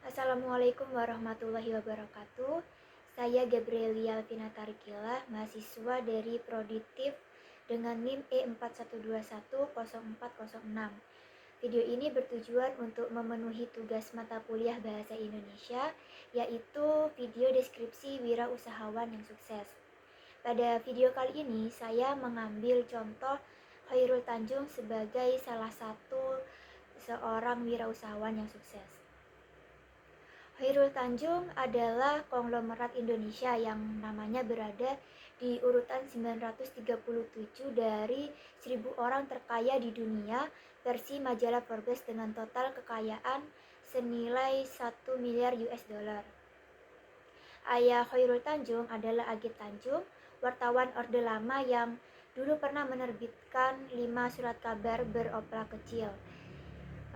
Assalamualaikum warahmatullahi wabarakatuh. Saya Gabrielia Alvinatarikila, mahasiswa dari Proditif dengan NIM E41210406. Video ini bertujuan untuk memenuhi tugas mata kuliah Bahasa Indonesia, yaitu video deskripsi wirausahawan yang sukses. Pada video kali ini, saya mengambil contoh Khairul Tanjung sebagai salah satu seorang wirausahawan yang sukses. Khairul Tanjung adalah konglomerat Indonesia yang namanya berada di urutan 937 dari 1000 orang terkaya di dunia versi majalah Forbes dengan total kekayaan senilai 1 miliar US dollar. Ayah Khairul Tanjung adalah Agit Tanjung, wartawan Orde Lama yang dulu pernah menerbitkan 5 surat kabar beroplak kecil.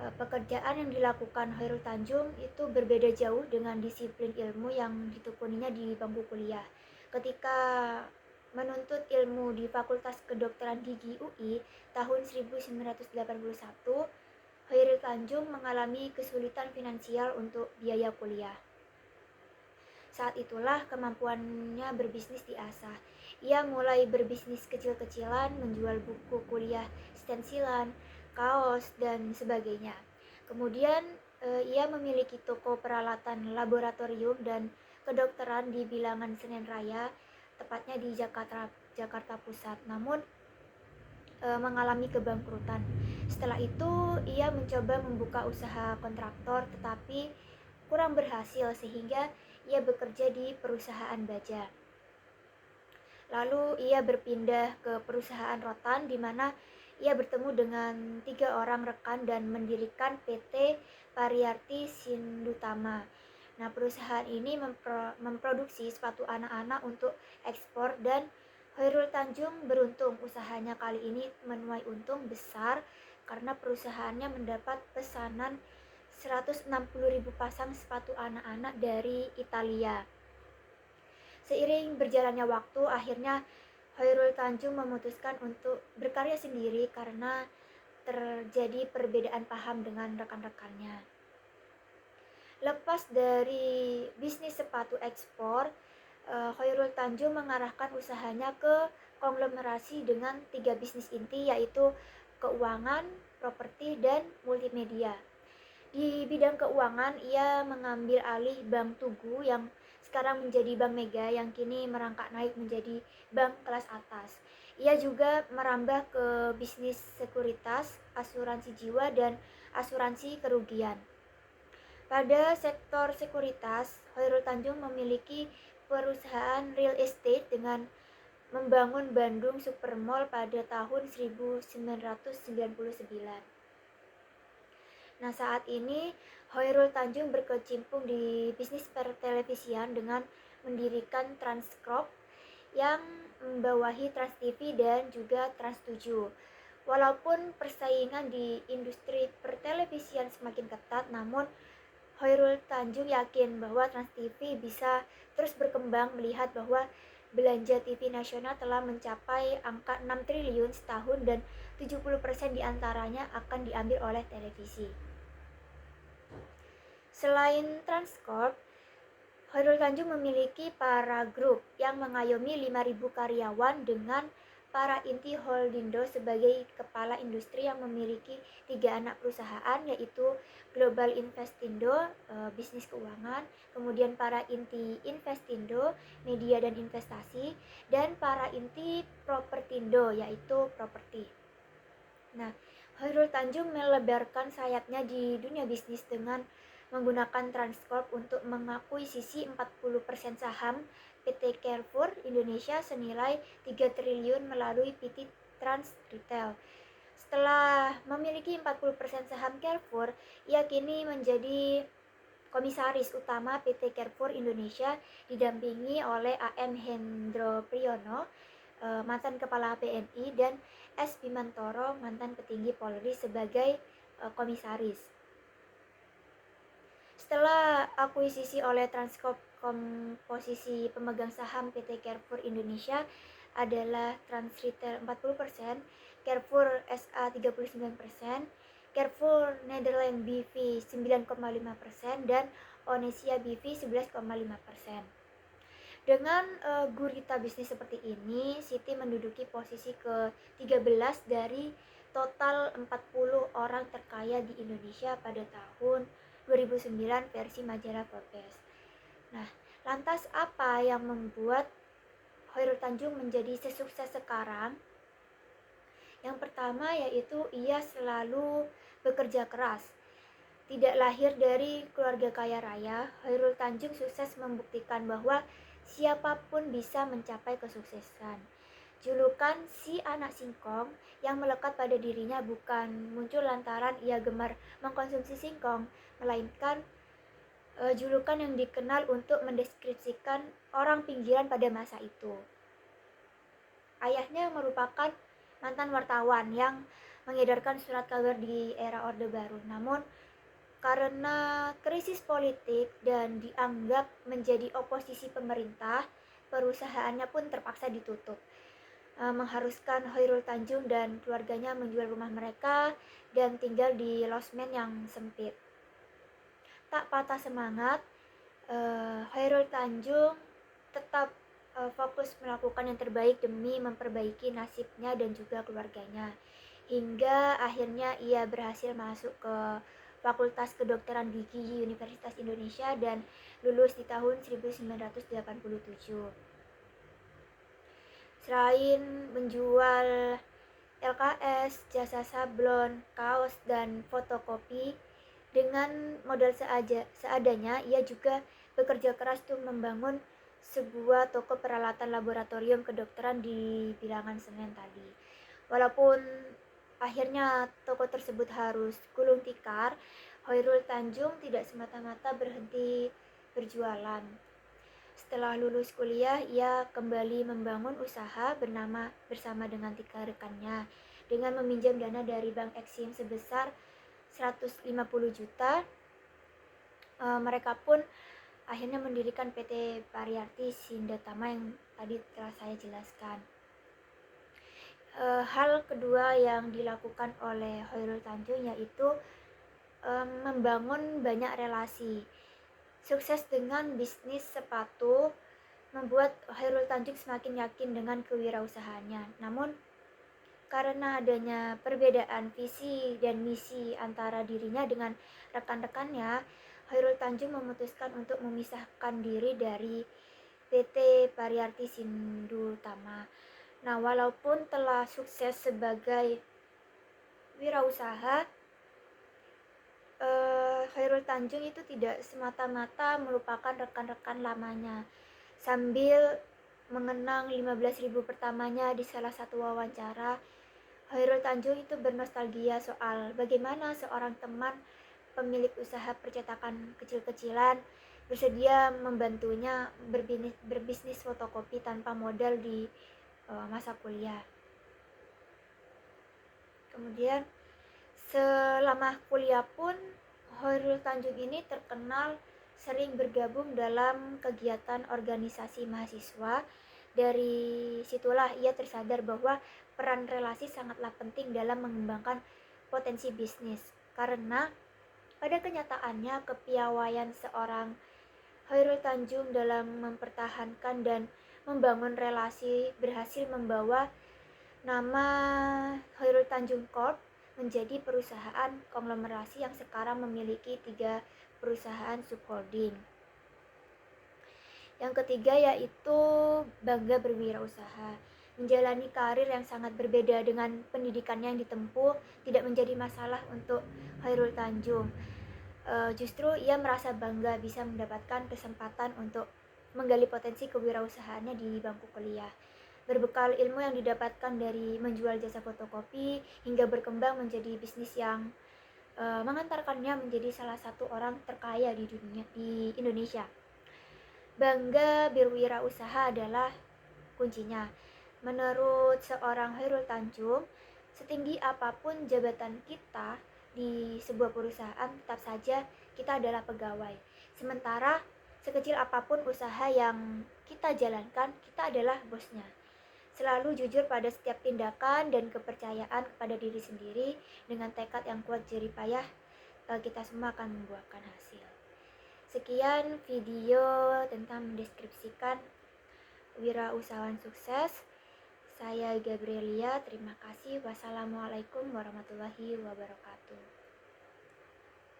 Pekerjaan yang dilakukan Khairul Tanjung itu berbeda jauh dengan disiplin ilmu yang ditekuninya di bangku kuliah. Ketika menuntut ilmu di Fakultas Kedokteran Gigi UI tahun 1981, Khairul Tanjung mengalami kesulitan finansial untuk biaya kuliah. Saat itulah kemampuannya berbisnis diasah. Ia mulai berbisnis kecil-kecilan, menjual buku kuliah stensilan, kaos, dan sebagainya. Kemudian ia memiliki toko peralatan laboratorium dan kedokteran di bilangan Senen Raya, tepatnya di Jakarta Pusat. Namun mengalami kebangkrutan. Setelah itu ia mencoba membuka usaha kontraktor tetapi kurang berhasil sehingga ia bekerja di perusahaan baja. Lalu ia berpindah ke perusahaan rotan di mana ia bertemu dengan 3 orang rekan dan mendirikan PT Pariarti Sindutama. Nah, perusahaan ini memproduksi sepatu anak-anak untuk ekspor dan Khairul Tanjung beruntung usahanya kali ini menuai untung besar karena perusahaannya mendapat pesanan 160.000 pasang sepatu anak-anak dari Italia. Seiring berjalannya waktu, akhirnya Khairul Tanjung memutuskan untuk berkarya sendiri karena terjadi perbedaan paham dengan rekan-rekannya. Lepas dari bisnis sepatu ekspor, Khairul Tanjung mengarahkan usahanya ke konglomerasi dengan 3 bisnis inti, yaitu keuangan, properti, dan multimedia. Di bidang keuangan, ia mengambil alih Bank Tugu yang sekarang menjadi Bank Mega yang kini merangkak naik menjadi bank kelas atas. Ia juga merambah ke bisnis sekuritas, asuransi jiwa, dan asuransi kerugian. Pada sektor sekuritas, Khairul Tanjung memiliki perusahaan real estate dengan membangun Bandung Supermall pada tahun 1999. Nah, saat ini Khairul Tanjung berkecimpung di bisnis pertelevisian dengan mendirikan Transcorp yang membawahi Trans TV dan juga Trans 7. Walaupun persaingan di industri pertelevisian semakin ketat, namun Khairul Tanjung yakin bahwa Trans TV bisa terus berkembang melihat bahwa belanja TV nasional telah mencapai angka 6 triliun setahun dan 70% diantaranya akan diambil oleh televisi. Selain Transcorp, Khairul Tanjung memiliki para grup yang mengayomi 5.000 karyawan dengan para inti Holdindo sebagai kepala industri yang memiliki 3 anak perusahaan, yaitu Global Investindo, bisnis keuangan, kemudian para inti Investindo, media dan investasi, dan para inti Propertindo, yaitu properti. Nah, Khairul Tanjung melebarkan sayapnya di dunia bisnis dengan menggunakan Transcorp untuk mengakuisisi 40% saham PT Carrefour Indonesia senilai 3 triliun melalui PT Trans Retail. Setelah memiliki 40% saham Carrefour, ia kini menjadi komisaris utama PT Carrefour Indonesia didampingi oleh AM Hendro Priyono, mantan kepala BNI, dan S. Bimantoro, mantan petinggi Polri sebagai komisaris. Setelah akuisisi oleh Transcorp, komposisi pemegang saham PT Carrefour Indonesia adalah Trans Retail 40%, Carrefour SA 39%, Carrefour Nederland BV 9,5% dan Onesia BV 11,5%. Dengan gurita bisnis seperti ini, Siti menduduki posisi ke-13 dari total 40 orang terkaya di Indonesia pada tahun 2009 versi majalah Forbes. Nah, lantas apa yang membuat Khairul Tanjung menjadi sesukses sekarang? Yang pertama yaitu ia selalu bekerja keras. Tidak lahir dari keluarga kaya raya, Khairul Tanjung sukses membuktikan bahwa siapapun bisa mencapai kesuksesan. Julukan si anak singkong yang melekat pada dirinya bukan muncul lantaran ia gemar mengkonsumsi singkong, melainkan julukan yang dikenal untuk mendeskripsikan orang pinggiran pada masa itu. Ayahnya merupakan mantan wartawan yang mengedarkan surat kabar di era Orde Baru. Namun karena krisis politik dan dianggap menjadi oposisi pemerintah, perusahaannya pun terpaksa ditutup, mengharuskan Khairul Tanjung dan keluarganya menjual rumah mereka dan tinggal di losmen yang sempit. Tak patah semangat, Khairul Tanjung tetap fokus melakukan yang terbaik demi memperbaiki nasibnya dan juga keluarganya. Hingga akhirnya ia berhasil masuk ke Fakultas Kedokteran Gigi Universitas Indonesia dan lulus di tahun 1987. Selain menjual LKS, jasa sablon, kaos, dan fotokopi, dengan modal seadanya, ia juga bekerja keras untuk membangun sebuah toko peralatan laboratorium kedokteran di Bilangan Senen tadi. Walaupun akhirnya toko tersebut harus gulung tikar, Khairul Tanjung tidak semata-mata berhenti berjualan. Setelah lulus kuliah, ia kembali membangun usaha bersama dengan 3 rekannya dengan meminjam dana dari Bank Eksim sebesar 150 juta. Mereka pun akhirnya mendirikan PT Pariyarti Sindatama yang tadi telah saya jelaskan. Hal kedua yang dilakukan oleh Khairul Tanjung yaitu membangun banyak relasi. Sukses dengan bisnis sepatu membuat Khairul Tanjung semakin yakin dengan kewirausahaannya. Namun karena adanya perbedaan visi dan misi antara dirinya dengan rekan-rekannya, Khairul Tanjung memutuskan untuk memisahkan diri dari PT Pariyarti Sindatama. Nah, walaupun telah sukses sebagai wirausaha, Khairul Tanjung itu tidak semata-mata melupakan rekan-rekan lamanya. Sambil mengenang 15.000 pertamanya di salah satu wawancara, Khairul Tanjung itu bernostalgia soal bagaimana seorang teman pemilik usaha percetakan kecil-kecilan bersedia membantunya berbisnis fotokopi tanpa modal di masa kuliah. Kemudian selama kuliah pun Khairul Tanjung ini terkenal sering bergabung dalam kegiatan organisasi mahasiswa. Dari situlah ia tersadar bahwa peran relasi sangatlah penting dalam mengembangkan potensi bisnis. Karena pada kenyataannya kepiawaian seorang Khairul Tanjung dalam mempertahankan dan membangun relasi berhasil membawa nama Khairul Tanjung Corp menjadi perusahaan konglomerasi yang sekarang memiliki 3 perusahaan subholding. Yang ketiga yaitu bangga berwirausaha. Menjalani karir yang sangat berbeda dengan pendidikannya yang ditempuh tidak menjadi masalah untuk Khairul Tanjung. Justru ia merasa bangga bisa mendapatkan kesempatan untuk menggali potensi kewirausahaannya di bangku kuliah. Berbekal ilmu yang didapatkan dari menjual jasa fotokopi hingga berkembang menjadi bisnis yang mengantarkannya menjadi salah satu orang terkaya di Indonesia. Bangga berwirausaha adalah kuncinya. Menurut seorang Khairul Tanjung, setinggi apapun jabatan kita di sebuah perusahaan, tetap saja kita adalah pegawai. Sementara sekecil apapun usaha yang kita jalankan, kita adalah bosnya. Selalu jujur pada setiap tindakan dan kepercayaan kepada diri sendiri. Dengan tekad yang kuat jerih payah, kita semua akan membuahkan hasil. Sekian video tentang mendeskripsikan wirausahawan sukses. Saya Gabrielia, terima kasih. Wassalamualaikum warahmatullahi wabarakatuh.